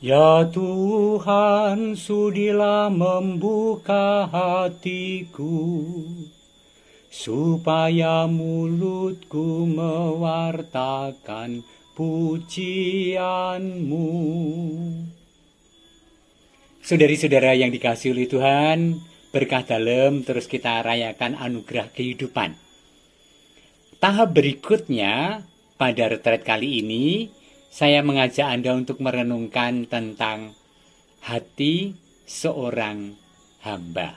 Ya Tuhan, sudilah membuka hatiku, supaya mulutku mewartakan pujian-Mu. Saudari-saudara yang dikasihi oleh Tuhan, berkah dalam terus kita rayakan anugerah kehidupan. Tahap berikutnya, pada retret kali ini, saya mengajak Anda untuk merenungkan tentang hati seorang hamba,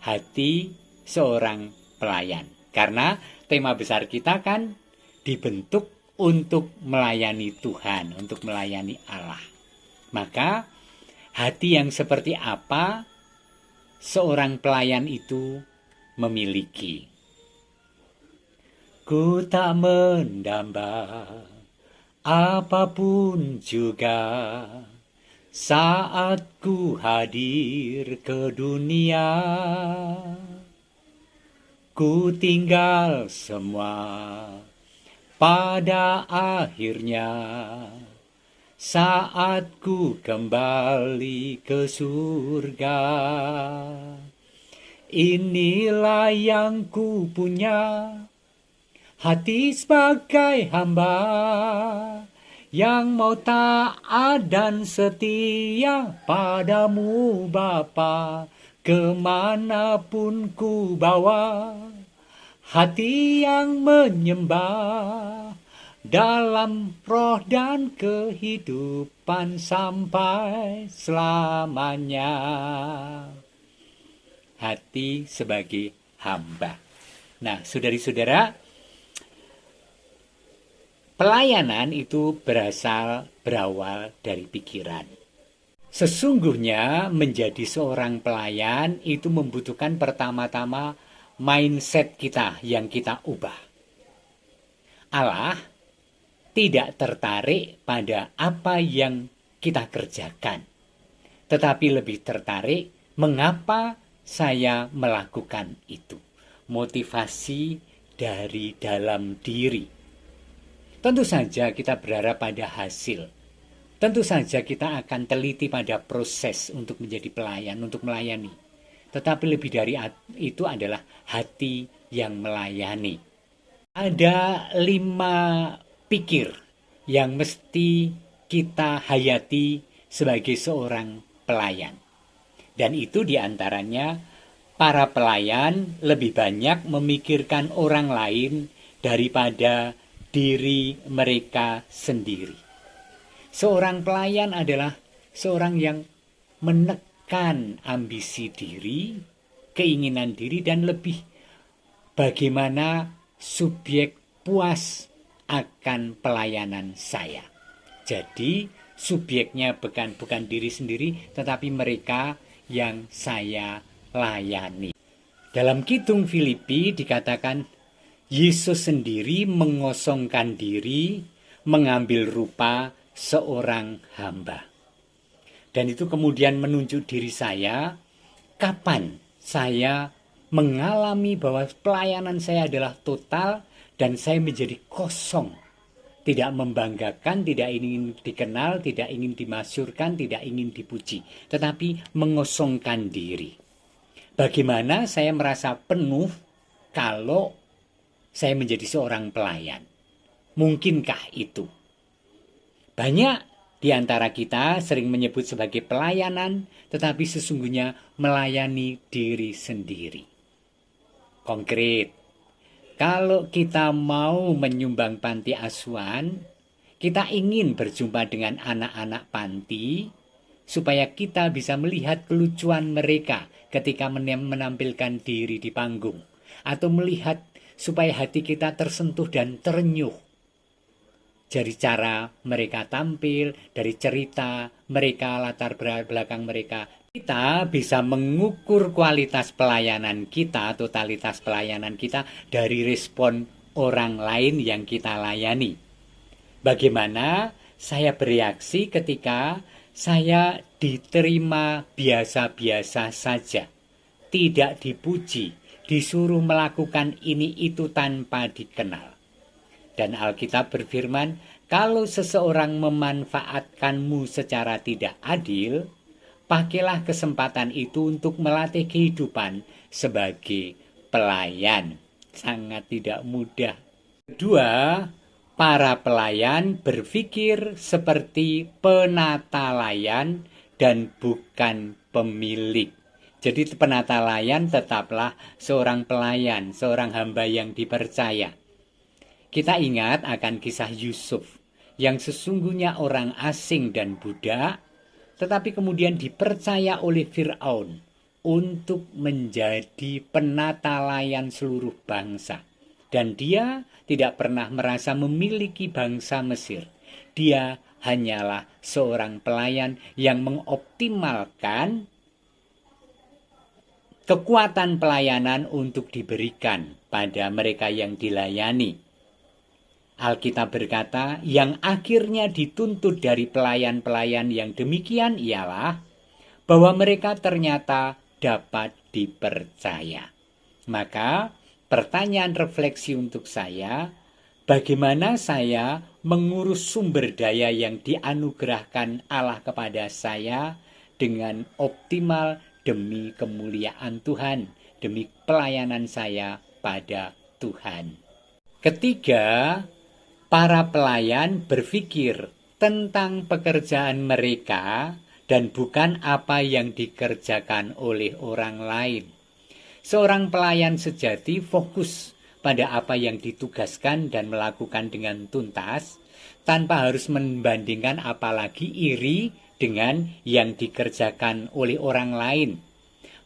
hati seorang pelayan. Karena tema besar kita kan dibentuk untuk melayani Tuhan, untuk melayani Allah. Maka hati yang seperti apa seorang pelayan itu memiliki? Ku tak mendamba apapun juga saat ku hadir ke dunia. Ku tinggal semua pada akhirnya saat ku kembali ke surga. Inilah yang ku punya, hati sebagai hamba yang mau taat dan setia padamu Bapa, kemanapun ku bawa. Hati yang menyembah dalam roh dan kehidupan sampai selamanya. Hati sebagai hamba. Nah, saudari-saudara, pelayanan itu berawal dari pikiran. Sesungguhnya menjadi seorang pelayan itu membutuhkan pertama-tama mindset kita yang kita ubah. Allah tidak tertarik pada apa yang kita kerjakan, tetapi lebih tertarik mengapa saya melakukan itu. Motivasi dari dalam diri. Tentu saja kita berharap pada hasil. Tentu saja kita akan teliti pada proses untuk menjadi pelayan, untuk melayani. Tetapi lebih dari itu adalah hati yang melayani. Ada 5 pikir yang mesti kita hayati sebagai seorang pelayan. Dan itu diantaranya para pelayan lebih banyak memikirkan orang lain daripada diri mereka sendiri. Seorang pelayan adalah seorang yang menekan ambisi diri, keinginan diri, dan lebih bagaimana subjek puas akan pelayanan saya. Jadi subjeknya bukan diri sendiri, tetapi mereka yang saya layani. Dalam Kidung Filipi dikatakan Yesus sendiri mengosongkan diri, mengambil rupa seorang hamba. Dan itu kemudian menunjuk diri saya, kapan saya mengalami bahwa pelayanan saya adalah total dan saya menjadi kosong. Tidak membanggakan, tidak ingin dikenal, tidak ingin dimasyurkan, tidak ingin dipuji. Tetapi mengosongkan diri. Bagaimana saya merasa penuh kalau saya menjadi seorang pelayan? Mungkinkah itu? Banyak di antara kita sering menyebut sebagai pelayanan, tetapi sesungguhnya melayani diri sendiri. Konkret, kalau kita mau menyumbang panti asuhan, kita ingin berjumpa dengan anak-anak panti, supaya kita bisa melihat kelucuan mereka ketika menampilkan diri di panggung. Atau melihat supaya hati kita tersentuh dan terenyuh dari cara mereka tampil, dari cerita mereka, latar belakang mereka. Kita bisa mengukur kualitas pelayanan kita, totalitas pelayanan kita dari respon orang lain yang kita layani. Bagaimana saya bereaksi ketika saya diterima biasa-biasa saja, tidak dipuji, disuruh melakukan ini itu tanpa dikenal. Dan Alkitab berfirman, Kalau seseorang memanfaatkanmu secara tidak adil, pakailah kesempatan itu untuk melatih kehidupan sebagai pelayan. Sangat tidak mudah. Kedua, para pelayan berpikir seperti penata layan dan bukan pemilik. Jadi penata layan tetaplah seorang pelayan, seorang hamba yang dipercaya. Kita ingat akan kisah Yusuf, yang sesungguhnya orang asing dan budak, tetapi kemudian dipercaya oleh Fir'aun untuk menjadi penata layan seluruh bangsa. Dan dia tidak pernah merasa memiliki bangsa Mesir. Dia hanyalah seorang pelayan yang mengoptimalkan kekuatan pelayanan untuk diberikan pada mereka yang dilayani. Alkitab berkata, yang akhirnya dituntut dari pelayan-pelayan yang demikian ialah bahwa mereka ternyata dapat dipercaya. Maka pertanyaan refleksi untuk saya, bagaimana saya mengurus sumber daya yang dianugerahkan Allah kepada saya dengan optimal demi kemuliaan Tuhan, demi pelayanan saya pada Tuhan. Ketiga, para pelayan berpikir tentang pekerjaan mereka dan bukan apa yang dikerjakan oleh orang lain. Seorang pelayan sejati fokus pada apa yang ditugaskan dan melakukan dengan tuntas, tanpa harus membandingkan apalagi iri dengan yang dikerjakan oleh orang lain.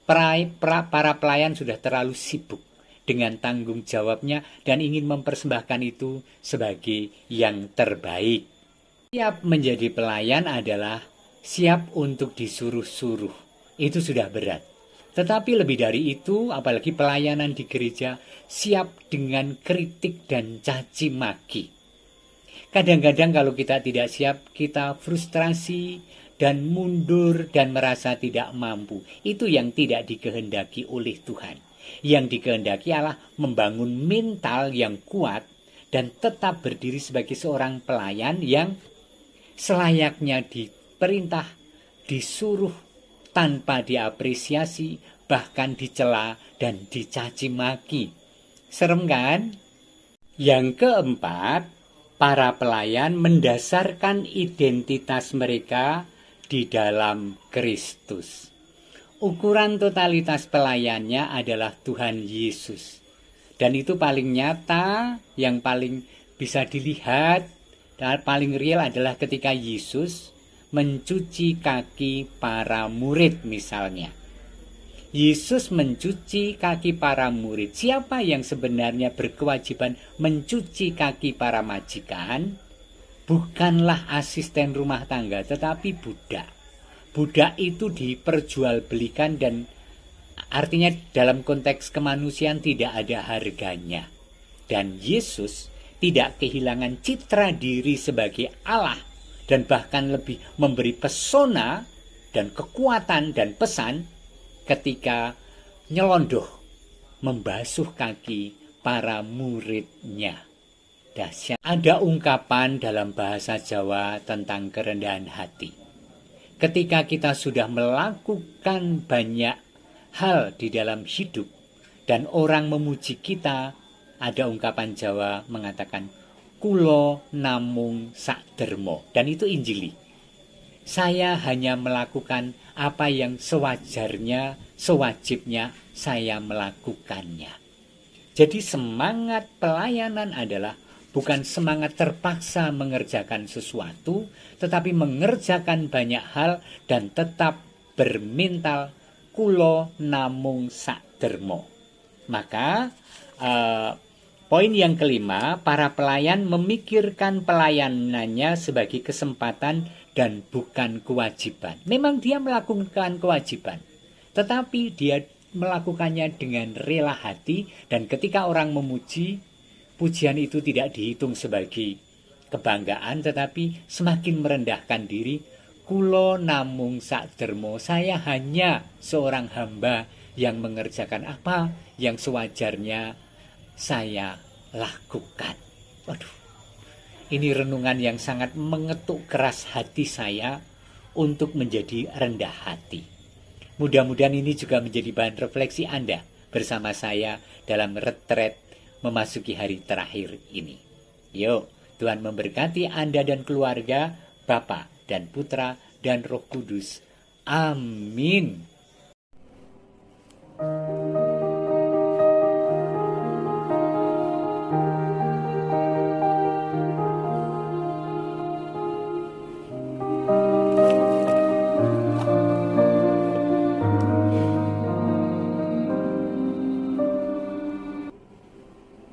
Para pelayan sudah terlalu sibuk dengan tanggung jawabnya dan ingin mempersembahkan itu sebagai yang terbaik. Siap menjadi pelayan adalah siap untuk disuruh-suruh. Itu sudah berat. Tetapi lebih dari itu, apalagi pelayanan di gereja, siap dengan kritik dan caci maki. Kadang-kadang kalau kita tidak siap, kita frustrasi dan mundur dan merasa tidak mampu. Itu yang tidak dikehendaki oleh Tuhan. Yang dikehendaki adalah membangun mental yang kuat dan tetap berdiri sebagai seorang pelayan yang selayaknya diperintah, disuruh tanpa diapresiasi, bahkan dicela dan dicaci maki. Serem kan? Yang keempat, para pelayan mendasarkan identitas mereka di dalam Kristus. Ukuran totalitas pelayannya adalah Tuhan Yesus. Dan itu paling nyata, yang paling bisa dilihat, dan paling real adalah ketika Yesus mencuci kaki para murid misalnya. Yesus mencuci kaki para murid. Siapa yang sebenarnya berkewajiban mencuci kaki para majikan? Bukanlah asisten rumah tangga, tetapi budak. Budak itu diperjualbelikan dan artinya dalam konteks kemanusiaan tidak ada harganya. Dan Yesus tidak kehilangan citra diri sebagai Allah dan bahkan lebih memberi pesona dan kekuatan dan pesan ketika nyelondoh membasuh kaki para muridnya. Dahsyat. Ada ungkapan dalam bahasa Jawa tentang kerendahan hati. Ketika kita sudah melakukan banyak hal di dalam hidup dan orang memuji kita, ada ungkapan Jawa mengatakan kulo namung sakdermo, dan itu Injili. Saya hanya melakukan apa yang sewajarnya, sewajibnya saya melakukannya. Jadi semangat pelayanan adalah bukan semangat terpaksa mengerjakan sesuatu, tetapi mengerjakan banyak hal dan tetap bermental kulo namung sakdermo. Maka poin yang kelima, para pelayan memikirkan pelayanannya sebagai kesempatan dan bukan kewajiban. Memang dia melakukan kewajiban, tetapi dia melakukannya dengan rela hati, dan ketika orang memuji, pujian itu tidak dihitung sebagai kebanggaan, tetapi semakin merendahkan diri. Kulo namung sakdermo, saya hanya seorang hamba yang mengerjakan apa yang sewajarnya saya lakukan. Waduh, Ini renungan yang sangat mengetuk keras hati saya untuk menjadi rendah hati. Mudah-mudahan ini juga menjadi bahan refleksi Anda bersama saya dalam retret memasuki hari terakhir ini. Yuk, Tuhan memberkati Anda dan keluarga, Bapa dan Putra dan Roh Kudus. Amin.